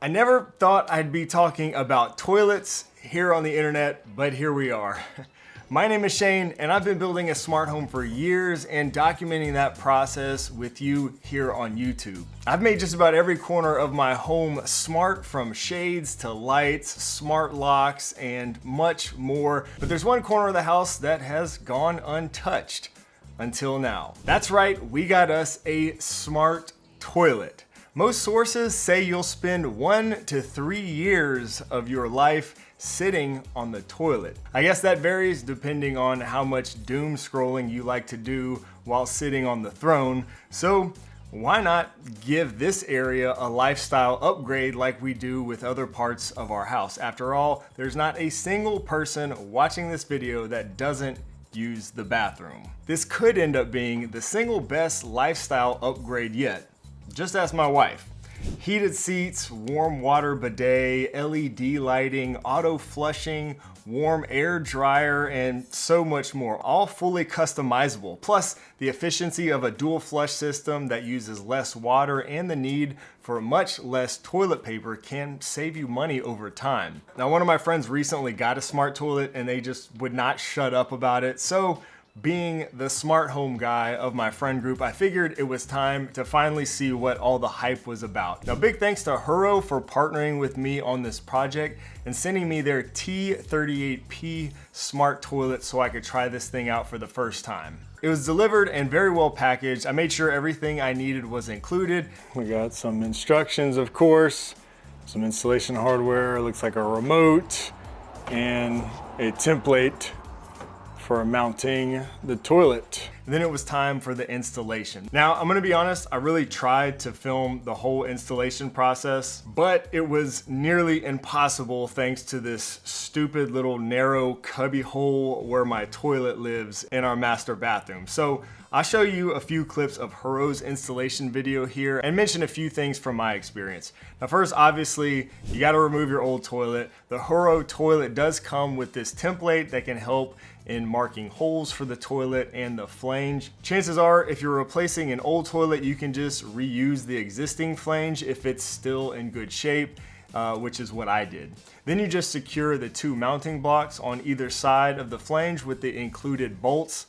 I never thought I'd be talking about toilets here on the internet, but here we are. My name is Shane, and I've been building a smart home for years and documenting that process with you here on YouTube. I've made just about every corner of my home smart, from shades to lights, smart locks, and much more. But there's one corner of the house that has gone untouched until now. That's right, we got us a smart toilet. Most sources say you'll spend 1 to 3 years of your life sitting on the toilet. I guess that varies depending on how much doom scrolling you like to do while sitting on the throne. So why not give this area a lifestyle upgrade like we do with other parts of our house? After all, there's not a single person watching this video that doesn't use the bathroom. This could end up being the single best lifestyle upgrade yet. Just ask my wife. Heated seats, warm water bidet, LED lighting, auto flushing, warm air dryer, and so much more, all fully customizable. Plus the efficiency of a dual flush system that uses less water and the need for much less toilet paper can save you money over time. Now, one of my friends recently got a smart toilet and they just would not shut up about it. So being the smart home guy of my friend group, I figured it was time to finally see what all the hype was about. Now, big thanks to Horow for partnering with me on this project and sending me their T38P smart toilet so I could try this thing out for the first time. It was delivered and very well packaged. I made sure everything I needed was included. We got some instructions, of course, some installation hardware, looks like a remote, and a template for mounting the toilet. And then it was time for the installation. Now, I'm gonna be honest, I really tried to film the whole installation process, but it was nearly impossible thanks to this stupid little narrow cubby hole where my toilet lives in our master bathroom. So I'll show you a few clips of Horow's installation video here and mention a few things from my experience. Now first, obviously, you gotta remove your old toilet. The Horow toilet does come with this template that can help in marking holes for the toilet and the flange. Chances are, if you're replacing an old toilet, you can just reuse the existing flange if it's still in good shape, which is what I did. Then you just secure the 2 mounting blocks on either side of the flange with the included bolts.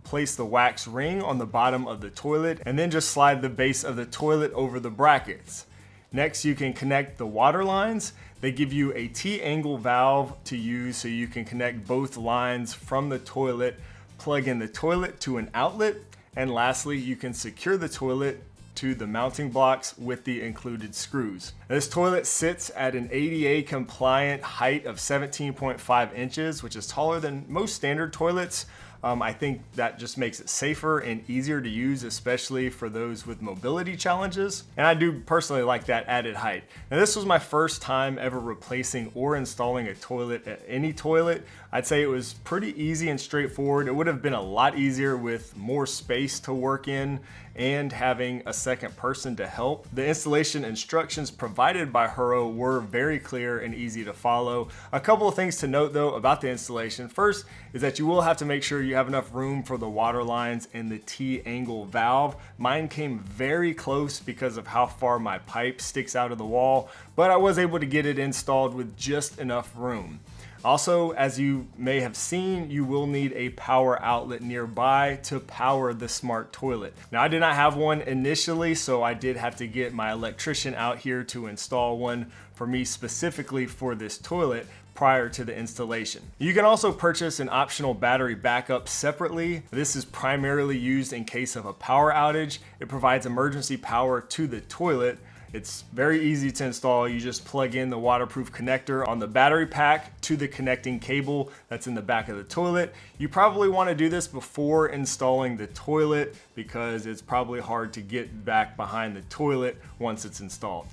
Place the wax ring on the bottom of the toilet and then just slide the base of the toilet over the brackets. Next, you can connect the water lines. They give you a T-angle valve to use so you can connect both lines from the toilet, plug in the toilet to an outlet, and lastly, you can secure the toilet to the mounting blocks with the included screws. This toilet sits at an ADA compliant height of 17.5 inches, which is taller than most standard toilets. I think that just makes it safer and easier to use, especially for those with mobility challenges. And I do personally like that added height. Now, this was my first time ever replacing or installing a toilet at any toilet. I'd say it was pretty easy and straightforward. It would have been a lot easier with more space to work in and having a second person to help. The installation instructions provided by Horow were very clear and easy to follow. A couple of things to note though about the installation. First is that you will have to make sure you have enough room for the water lines and the T-angle valve. Mine came very close because of how far my pipe sticks out of the wall, but I was able to get it installed with just enough room. Also, as you may have seen, you will need a power outlet nearby to power the smart toilet. Now, I did not have one initially, so I did have to get my electrician out here to install one for me specifically for this toilet prior to the installation. You can also purchase an optional battery backup separately. This is primarily used in case of a power outage. It provides emergency power to the toilet. It's very easy to install. You just plug in the waterproof connector on the battery pack to the connecting cable that's in the back of the toilet. You probably want to do this before installing the toilet because it's probably hard to get back behind the toilet once it's installed.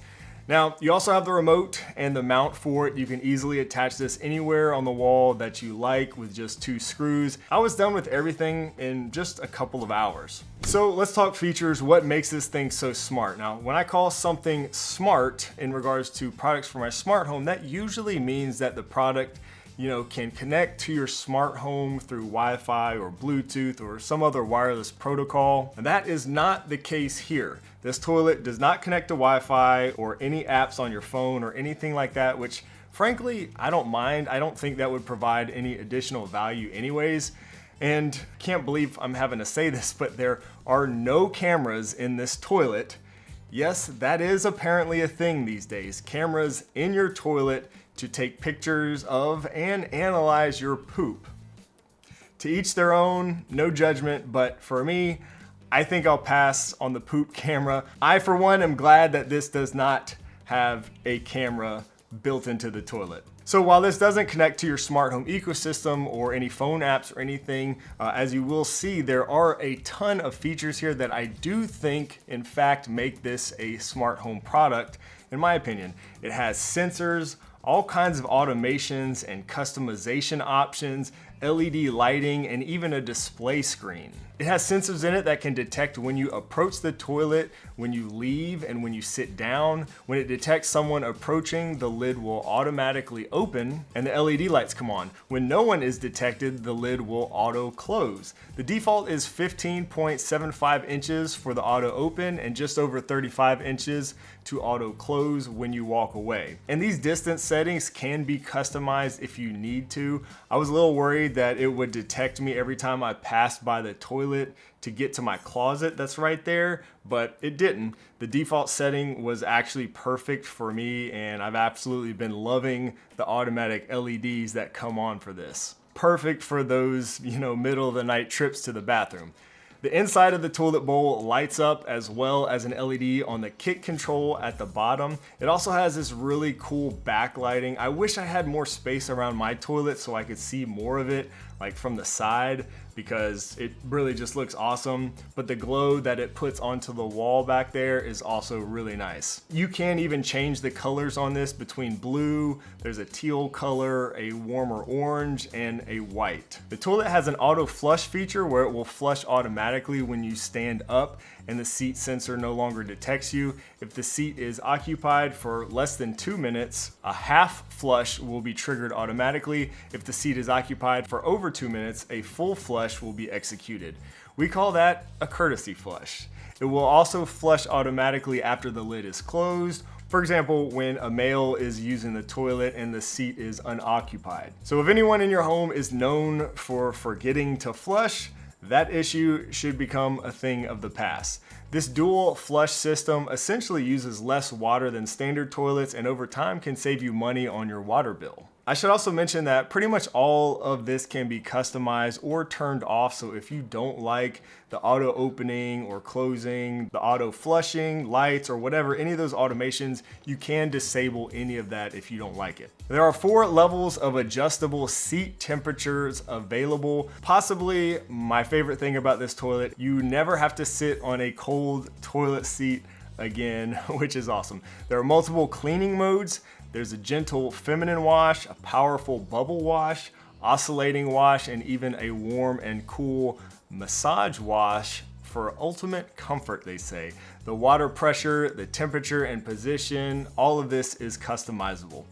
Now, you also have the remote and the mount for it. You can easily attach this anywhere on the wall that you like with just 2 screws. I was done with everything in just a couple of hours. So let's talk features. What makes this thing so smart? Now, when I call something smart in regards to products for my smart home, that usually means that the product can connect to your smart home through Wi-Fi or Bluetooth or some other wireless protocol. And that is not the case here. This toilet does not connect to Wi-Fi or any apps on your phone or anything like that, which frankly, I don't mind. I don't think that would provide any additional value anyways. And can't believe I'm having to say this, but there are no cameras in this toilet. Yes, that is apparently a thing these days. Cameras in your toilet to take pictures of and analyze your poop. To each their own, no judgment, but for me, I think I'll pass on the poop camera. I, for one, am glad that this does not have a camera built into the toilet. So while this doesn't connect to your smart home ecosystem or any phone apps or anything, as you will see, there are a ton of features here that I do think, in fact, make this a smart home product, in my opinion. It has sensors, all kinds of automations and customization options, LED lighting, and even a display screen. It has sensors in it that can detect when you approach the toilet, when you leave, and when you sit down. When it detects someone approaching, the lid will automatically open and the LED lights come on. When no one is detected, the lid will auto close. The default is 15.75 inches for the auto open and just over 35 inches to auto close when you walk away. And these distance settings can be customized if you need to. I was a little worried that it would detect me every time I passed by the toilet to get to my closet that's right there, but it didn't. The default setting was actually perfect for me, and I've absolutely been loving the automatic LEDs that come on for this. Perfect for those, middle of the night trips to the bathroom. The inside of the toilet bowl lights up as well as an LED on the kick control at the bottom. It also has this really cool backlighting. I wish I had more space around my toilet so I could see more of it, like from the side, because it really just looks awesome. But the glow that it puts onto the wall back there is also really nice. You can even change the colors on this between blue, there's a teal color, a warmer orange, and a white. The toilet has an auto flush feature where it will flush automatically when you stand up and the seat sensor no longer detects you. If the seat is occupied for less than 2 minutes, a half flush will be triggered automatically. If the seat is occupied for over 2 minutes, a full flush will be executed. We call that a courtesy flush. It will also flush automatically after the lid is closed. For example, when a male is using the toilet and the seat is unoccupied. So if anyone in your home is known for forgetting to flush, that issue should become a thing of the past. This dual flush system essentially uses less water than standard toilets and over time can save you money on your water bill. I should also mention that pretty much all of this can be customized or turned off. So if you don't like the auto opening or closing, the auto flushing, lights, or whatever, any of those automations, you can disable any of that if you don't like it. There are 4 levels of adjustable seat temperatures available. Possibly my favorite thing about this toilet, you never have to sit on a cold toilet seat again, which is awesome. There are multiple cleaning modes. There's a gentle feminine wash, a powerful bubble wash, oscillating wash, and even a warm and cool massage wash for ultimate comfort, they say. The water pressure, the temperature and position, all of this is customizable.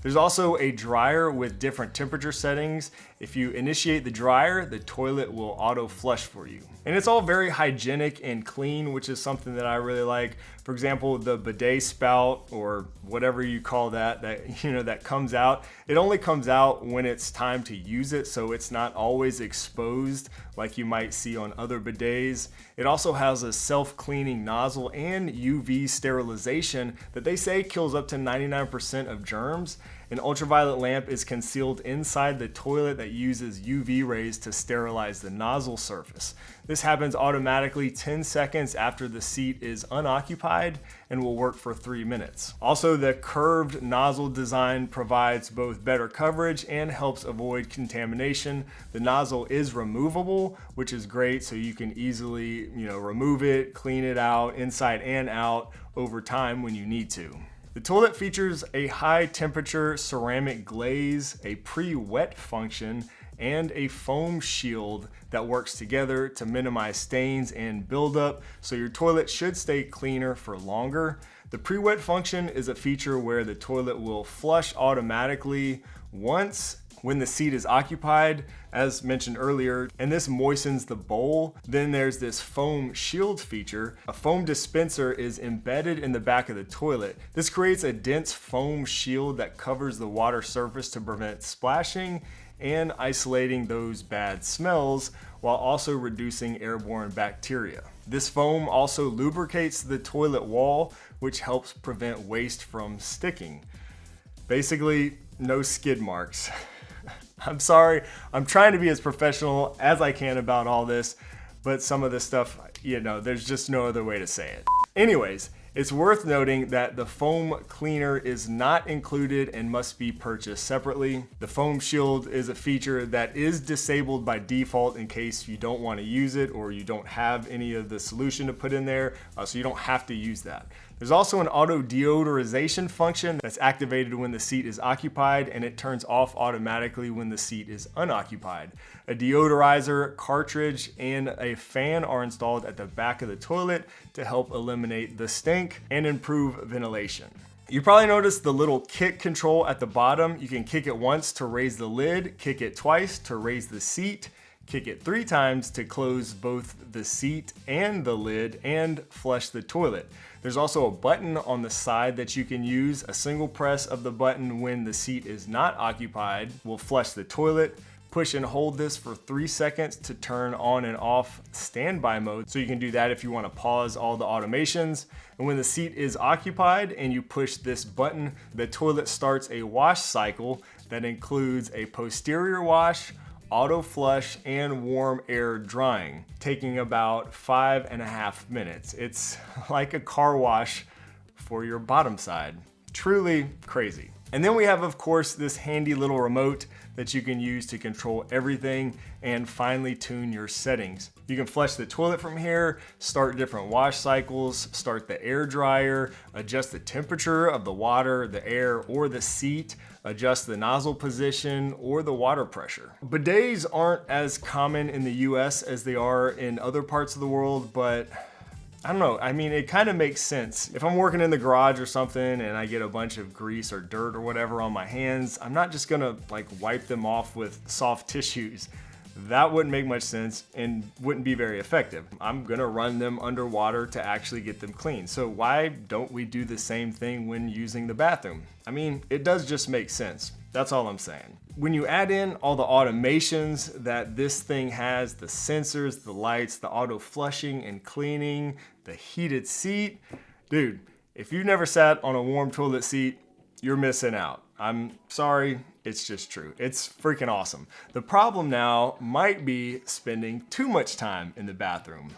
There's also a dryer with different temperature settings. If you initiate the dryer, the toilet will auto flush for you. And it's all very hygienic and clean, which is something that I really like. For example, the bidet spout or whatever you call that that comes out, it only comes out when it's time to use it, so it's not always exposed like you might see on other bidets. It also has a self-cleaning nozzle and UV sterilization that they say kills up to 99% of germs. An ultraviolet lamp is concealed inside the toilet that uses UV rays to sterilize the nozzle surface. This happens automatically 10 seconds after the seat is unoccupied and will work for 3 minutes. Also, the curved nozzle design provides both better coverage and helps avoid contamination. The nozzle is removable, which is great, so you can easily, remove it, clean it out, inside and out over time when you need to. The toilet features a high temperature ceramic glaze, a pre-wet function, and a foam shield that works together to minimize stains and buildup, so your toilet should stay cleaner for longer. The pre-wet function is a feature where the toilet will flush automatically once when the seat is occupied, as mentioned earlier, and this moistens the bowl. Then there's this foam shield feature. A foam dispenser is embedded in the back of the toilet. This creates a dense foam shield that covers the water surface to prevent splashing and isolating those bad smells, while also reducing airborne bacteria. This foam also lubricates the toilet wall, which helps prevent waste from sticking. Basically, no skid marks. I'm sorry, I'm trying to be as professional as I can about all this, but some of this stuff, there's just no other way to say it. Anyways, it's worth noting that the foam cleaner is not included and must be purchased separately. The foam shield is a feature that is disabled by default in case you don't want to use it or you don't have any of the solution to put in there, so you don't have to use that. There's also an auto deodorization function that's activated when the seat is occupied, and it turns off automatically when the seat is unoccupied. A deodorizer, cartridge, and a fan are installed at the back of the toilet to help eliminate the stink and improve ventilation. You probably noticed the little kick control at the bottom. You can kick it once to raise the lid, kick it twice to raise the seat, kick it 3 times to close both the seat and the lid, and flush the toilet. There's also a button on the side that you can use. A single press of the button when the seat is not occupied will flush the toilet. Push and hold this for 3 seconds to turn on and off standby mode. So you can do that if you want to pause all the automations. And when the seat is occupied and you push this button, the toilet starts a wash cycle that includes a posterior wash, auto flush, and warm air drying, taking about 5.5 minutes. It's like a car wash for your bottom side. Truly crazy. And then we have, of course, this handy little remote that you can use to control everything and finely tune your settings. You can flush the toilet from here, start different wash cycles, start the air dryer, adjust the temperature of the water, the air, or the seat, adjust the nozzle position or the water pressure. Bidets aren't as common in the US as they are in other parts of the world, but I don't know, it kind of makes sense. If I'm working in the garage or something and I get a bunch of grease or dirt or whatever on my hands, I'm not just gonna wipe them off with soft tissues. That wouldn't make much sense and wouldn't be very effective. I'm gonna run them underwater to actually get them clean. So why don't we do the same thing when using the bathroom? It does just make sense. That's all I'm saying. When you add in all the automations that this thing has, the sensors, the lights, the auto flushing and cleaning, the heated seat, dude, if you've never sat on a warm toilet seat, you're missing out. I'm sorry, it's just true. It's freaking awesome. The problem now might be spending too much time in the bathroom.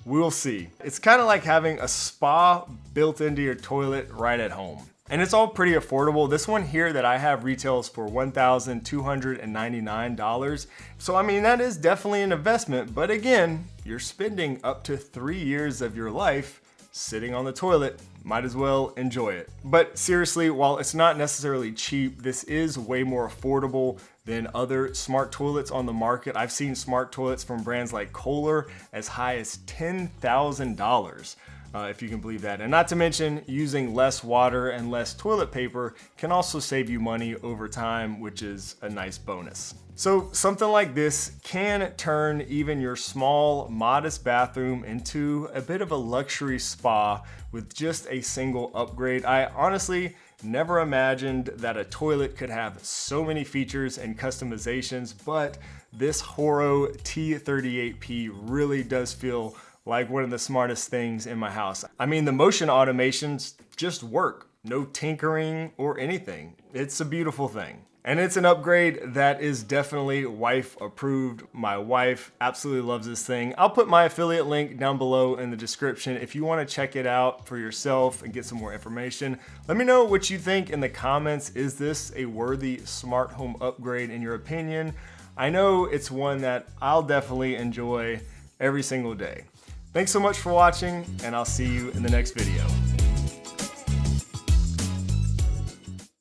We'll see. It's kind of like having a spa built into your toilet right at home. And it's all pretty affordable. This one here that I have retails for $1,299. So that is definitely an investment, but again, you're spending up to 3 years of your life sitting on the toilet. Might as well enjoy it. But seriously, while it's not necessarily cheap, this is way more affordable than other smart toilets on the market. I've seen smart toilets from brands like Kohler as high as $10,000. If you can believe that. And not to mention, using less water and less toilet paper can also save you money over time, which is a nice bonus. So something like this can turn even your small, modest bathroom into a bit of a luxury spa with just a single upgrade. I honestly never imagined that a toilet could have so many features and customizations, but this Horow T38P really does feel like one of the smartest things in my house. The motion automations just work. No tinkering or anything. It's a beautiful thing. And it's an upgrade that is definitely wife approved. My wife absolutely loves this thing. I'll put my affiliate link down below in the description if you want to check it out for yourself and get some more information. Let me know what you think in the comments. Is this a worthy smart home upgrade in your opinion? I know it's one that I'll definitely enjoy every single day. Thanks so much for watching, and I'll see you in the next video.